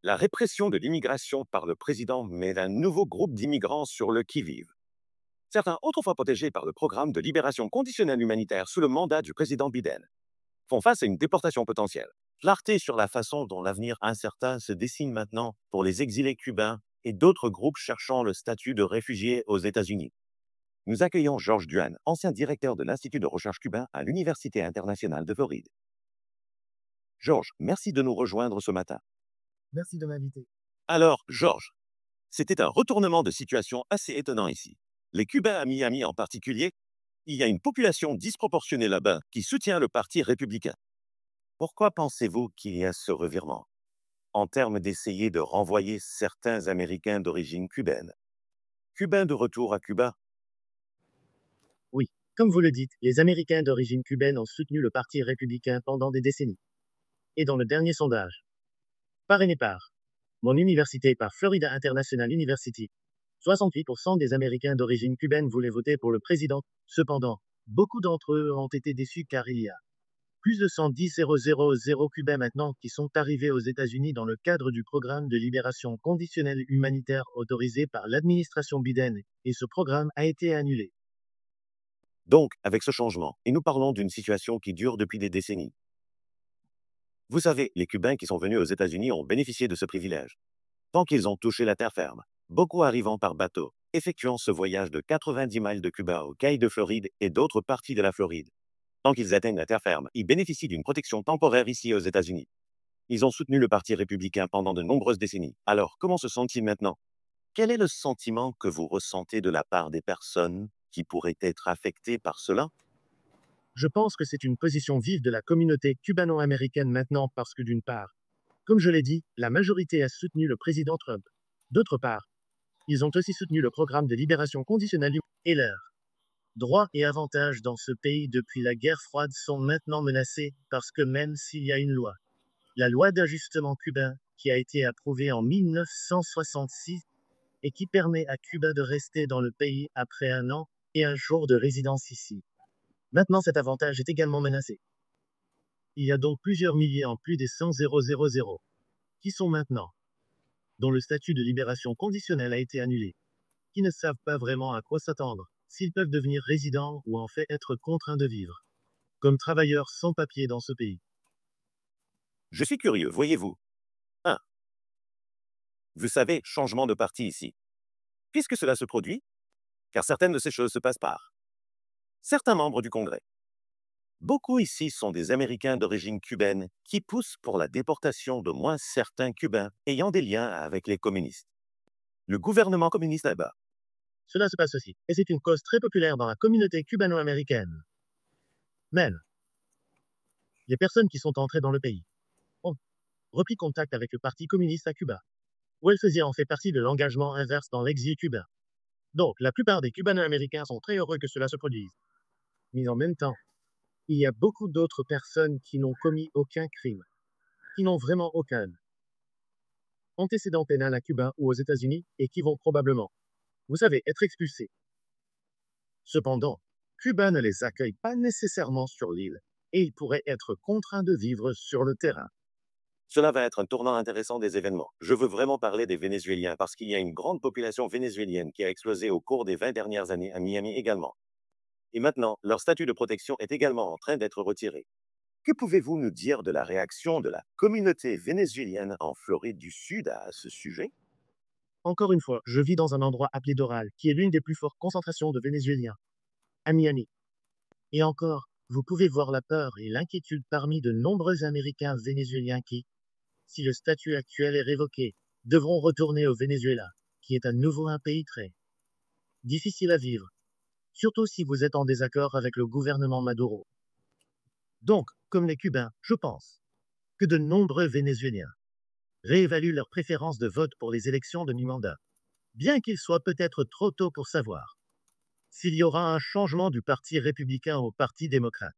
La répression de l'immigration par le président met un nouveau groupe d'immigrants sur le qui-vive. Certains, autrefois protégés par le programme de libération conditionnelle humanitaire sous le mandat du président Biden, font face à une déportation potentielle. Clarté sur la façon dont l'avenir incertain se dessine maintenant pour les exilés cubains et d'autres groupes cherchant le statut de réfugiés aux États-Unis. Nous accueillons Georges Duhan, ancien directeur de l'Institut de recherche cubain à l'Université internationale de Floride. Georges, merci de nous rejoindre ce matin. Merci de m'inviter. Alors, Georges, c'était un retournement de situation assez étonnant ici. Les Cubains à Miami en particulier, il y a une population disproportionnée là-bas qui soutient le Parti républicain. Pourquoi pensez-vous qu'il y a ce revirement en termes d'essayer de renvoyer certains Américains d'origine cubaine? Cubains de retour à Cuba? Oui, comme vous le dites, les Américains d'origine cubaine ont soutenu le Parti républicain pendant des décennies. Et dans le dernier sondage, parrainé par mon université par Florida International University, 68% des Américains d'origine cubaine voulaient voter pour le président. Cependant, beaucoup d'entre eux ont été déçus car il y a plus de 110 000 Cubains maintenant qui sont arrivés aux États-Unis dans le cadre du programme de libération conditionnelle humanitaire autorisé par l'administration Biden, et ce programme a été annulé. Donc, avec ce changement, et nous parlons d'une situation qui dure depuis des décennies. Vous savez, les Cubains qui sont venus aux États-Unis ont bénéficié de ce privilège. Tant qu'ils ont touché la terre ferme, beaucoup arrivant par bateau, effectuant ce voyage de 90 miles de Cuba aux Cayes de Floride et d'autres parties de la Floride. Tant qu'ils atteignent la terre ferme, ils bénéficient d'une protection temporaire ici aux États-Unis. Ils ont soutenu le Parti républicain pendant de nombreuses décennies. Alors, comment se sentent-ils maintenant? Quel est le sentiment que vous ressentez de la part des personnes qui pourraient être affectées par cela? Je pense que c'est une position vive de la communauté cubano-américaine maintenant parce que d'une part, comme je l'ai dit, la majorité a soutenu le président Trump. D'autre part, ils ont aussi soutenu le programme de libération conditionnelle et leurs droits et avantages dans ce pays depuis la guerre froide sont maintenant menacés parce que même s'il y a une loi, la loi d'ajustement cubain, qui a été approuvée en 1966 et qui permet à Cuba de rester dans le pays après 1 an et 1 jour de résidence ici. Maintenant, cet avantage est également menacé. Il y a donc plusieurs milliers en plus des 100 000 qui sont maintenant, dont le statut de libération conditionnelle a été annulé, qui ne savent pas vraiment à quoi s'attendre, s'ils peuvent devenir résidents ou en fait être contraints de vivre comme travailleurs sans papier dans ce pays. Je suis curieux, voyez-vous. 1. Vous savez, changement de parti ici. Puisque cela se produit, car certaines de ces choses se passent par certains membres du Congrès. Beaucoup ici sont des Américains d'origine cubaine qui poussent pour la déportation de moins certains Cubains ayant des liens avec les communistes. Le gouvernement communiste là-bas. Cela se passe aussi, et c'est une cause très populaire dans la communauté cubano-américaine. Même les personnes qui sont entrées dans le pays ont repris contact avec le Parti communiste à Cuba, où elles faisaient en fait partie de l'engagement inverse dans l'exil cubain. Donc, la plupart des cubano-américains sont très heureux que cela se produise. Mais en même temps, il y a beaucoup d'autres personnes qui n'ont commis aucun crime, qui n'ont vraiment aucun antécédent pénal à Cuba ou aux États-Unis et qui vont probablement, vous savez, être expulsés. Cependant, Cuba ne les accueille pas nécessairement sur l'île et ils pourraient être contraints de vivre sur le terrain. Cela va être un tournant intéressant des événements. Je veux vraiment parler des Vénézuéliens parce qu'il y a une grande population vénézuélienne qui a explosé au cours des 20 dernières années à Miami également. Et maintenant, leur statut de protection est également en train d'être retiré. Que pouvez-vous nous dire de la réaction de la communauté vénézuélienne en Floride du Sud à ce sujet? Encore une fois, je vis dans un endroit appelé Doral, qui est l'une des plus fortes concentrations de Vénézuéliens, à Miami. Et encore, vous pouvez voir la peur et l'inquiétude parmi de nombreux Américains vénézuéliens qui, si le statut actuel est révoqué, devront retourner au Venezuela, qui est à nouveau un pays très difficile à vivre, surtout si vous êtes en désaccord avec le gouvernement Maduro. Donc, comme les Cubains, je pense que de nombreux Vénézuéliens réévaluent leur préférence de vote pour les élections de mi-mandat, bien qu'il soit peut-être trop tôt pour savoir s'il y aura un changement du Parti républicain au Parti démocrate.